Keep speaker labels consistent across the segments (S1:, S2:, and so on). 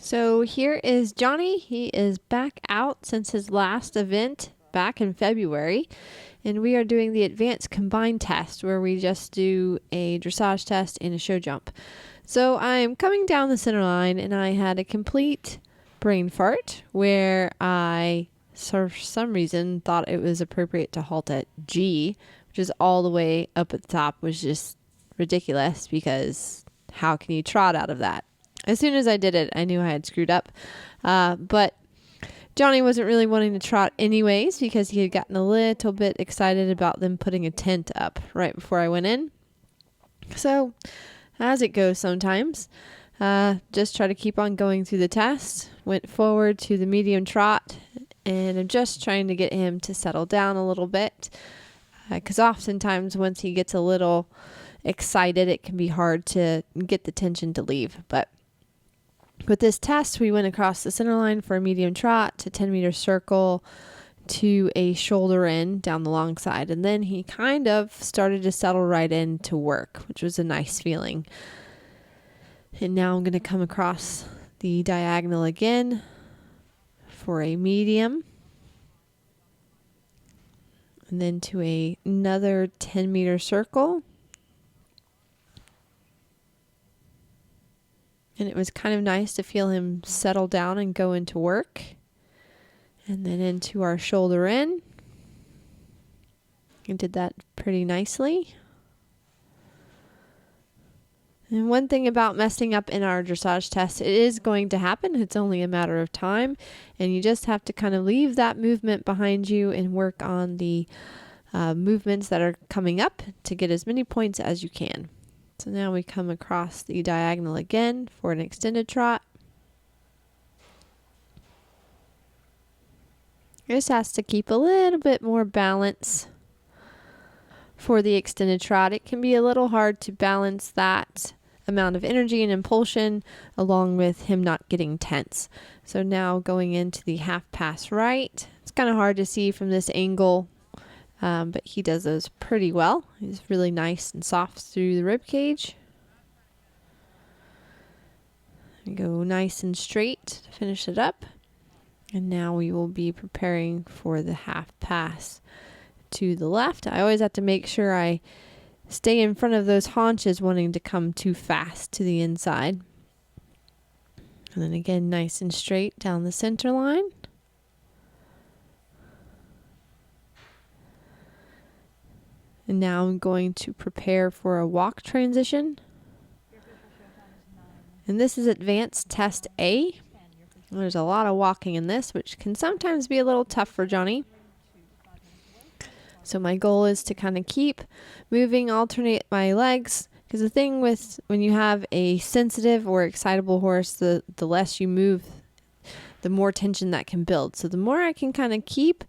S1: So here is Johnny. He is back out since his last event back in February. And we are doing the advanced combined test where we just do a dressage test and a show jump. So I'm coming down the center line and I had a complete brain fart where I, for some reason, thought it was appropriate to halt at G, which is all the way up at the top, was just ridiculous because how can you trot out of that? As soon as I did it, I knew I had screwed up. But Johnny wasn't really wanting to trot anyways because he had gotten a little bit excited about them putting a tent up right before I went in. So, as it goes sometimes, just try to keep on going through the test. Went forward to the medium trot, and I'm just trying to get him to settle down a little bit. Because oftentimes once he gets a little excited, it can be hard to get the tension to leave. But with this test, we went across the center line for a medium trot to 10-meter circle to a shoulder in down the long side. And then he kind of started to settle right into work, which was a nice feeling. And now I'm going to come across the diagonal again for a medium. And then to another 10-meter circle. And it was kind of nice to feel him settle down and go into work. And then into our shoulder in. He did that pretty nicely. And one thing about messing up in our dressage test, it is going to happen. It's only a matter of time. And you just have to kind of leave that movement behind you and work on the movements that are coming up to get as many points as you can. So now we come across the diagonal again for an extended trot. This has to keep a little bit more balance for the extended trot. It can be a little hard to balance that amount of energy and impulsion along with him not getting tense. So now going into the half pass right. It's kind of hard to see from this angle. But he does those pretty well. He's really nice and soft through the rib cage. And go nice and straight to finish it up. And now we will be preparing for the half pass to the left. I always have to make sure I stay in front of those haunches wanting to come too fast to the inside. And then again, nice and straight down the center line. And now I'm going to prepare for a walk transition. And this is advanced test A. There's a lot of walking in this, which can sometimes be a little tough for Johnny. So my goal is to kind of keep moving, alternate my legs. Because the thing with when you have a sensitive or excitable horse, the less you move, the more tension that can build. So the more I can kind of keep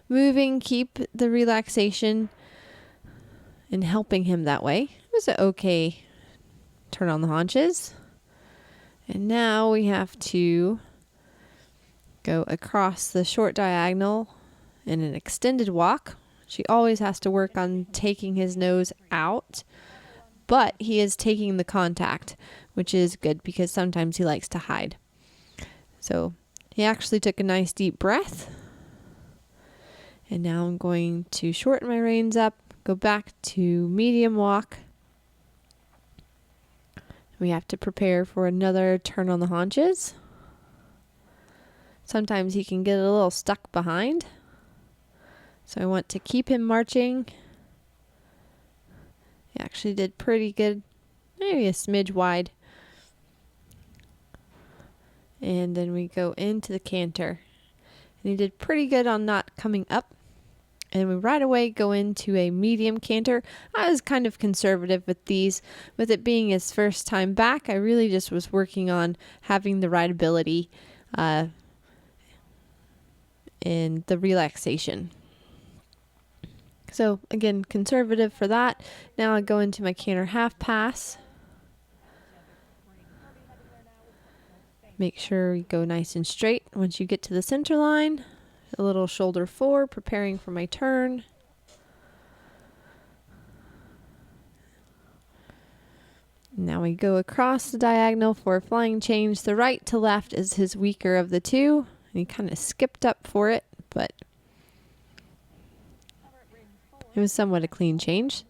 S1: moving, keep the relaxation, and helping him that way. It was an okay turn on the haunches. And now we have to go across the short diagonal in an extended walk. She always has to work on taking his nose out, but he is taking the contact, which is good because sometimes he likes to hide. So he actually took a nice deep breath. And now I'm going to shorten my reins up, go back to medium walk. We have to prepare for another turn on the haunches. Sometimes he can get a little stuck behind. So I want to keep him marching. He actually did pretty good, maybe a smidge wide. And then we go into the canter. And he did pretty good on not coming up. And we right away go into a medium canter. I was kind of conservative with these. With it being his first time back, I really just was working on having the rideability and the relaxation. So again, conservative for that. Now I go into my canter half pass. Make sure you go nice and straight. Once you get to the center line, a little shoulder forward, preparing for my turn. Now we go across the diagonal for a flying change. The right to left is his weaker of the two. And he kind of skipped up for it, but it was somewhat a clean change.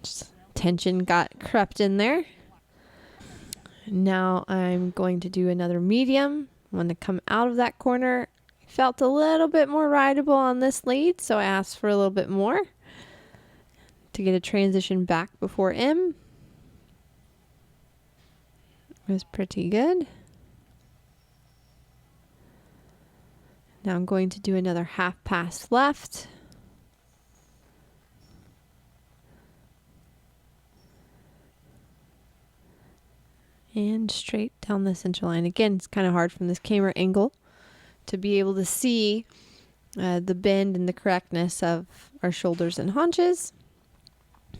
S1: Just tension got crept in there. Now I'm going to do another medium. I'm going to come out of that corner. Felt a little bit more rideable on this lead, so I asked for a little bit more to get a transition back before M. It was pretty good. Now I'm going to do another half pass left. And straight down the center line. Again, it's kind of hard from this camera angle to be able to see the bend and the correctness of our shoulders and haunches.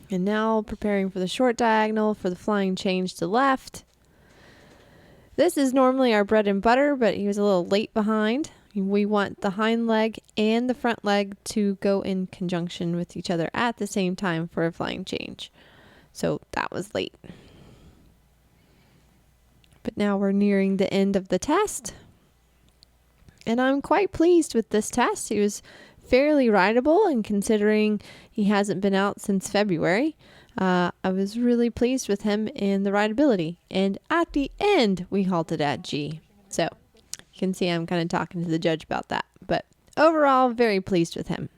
S1: And now preparing for the short diagonal for the flying change to left. This is normally our bread and butter, but he was a little late behind. We want the hind leg and the front leg to go in conjunction with each other at the same time for a flying change. So that was late. But now we're nearing the end of the test. And I'm quite pleased with this test. He was fairly rideable, and considering he hasn't been out since February, I was really pleased with him and the rideability. And at the end, we halted at G. So you can see I'm kind of talking to the judge about that. But overall, very pleased with him.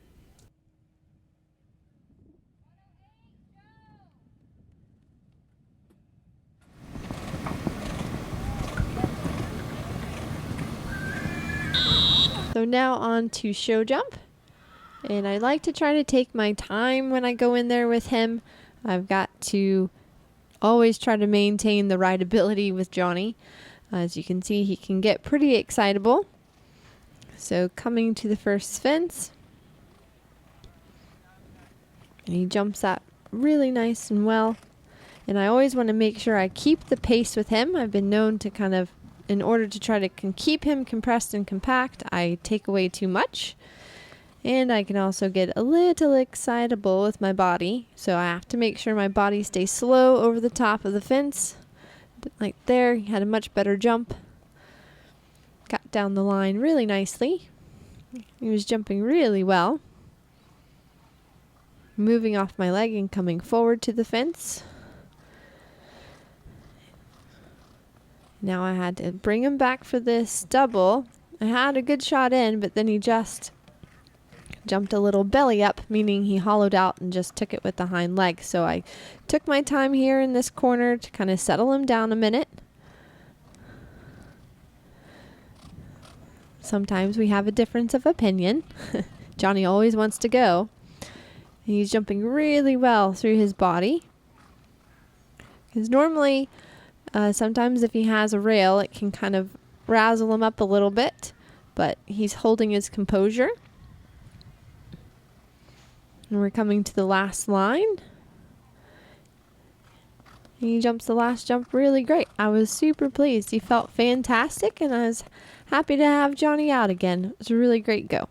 S1: So now on to show jump. And I like to try to take my time when I go in there with him. I've got to always try to maintain the rideability with Johnny. As you can see, he can get pretty excitable. So coming to the first fence. And he jumps up really nice and well. And I always want to make sure I keep the pace with him. I've been known to kind of, in order to try to keep him compressed and compact, I take away too much. And I can also get a little excitable with my body. So I have to make sure my body stays slow over the top of the fence. Like there, he had a much better jump. Got down the line really nicely. He was jumping really well. Moving off my leg and coming forward to the fence. Now I had to bring him back for this double. I had a good shot in, but then he just jumped a little belly up, meaning he hollowed out and just took it with the hind leg. So I took my time here in this corner to kind of settle him down a minute. Sometimes we have a difference of opinion. Johnny always wants to go. And he's jumping really well through his body. Because normally, sometimes if he has a rail, it can kind of razzle him up a little bit. But he's holding his composure. And we're coming to the last line. And he jumps the last jump really great. I was super pleased. He felt fantastic, and I was happy to have Johnny out again. It was a really great go.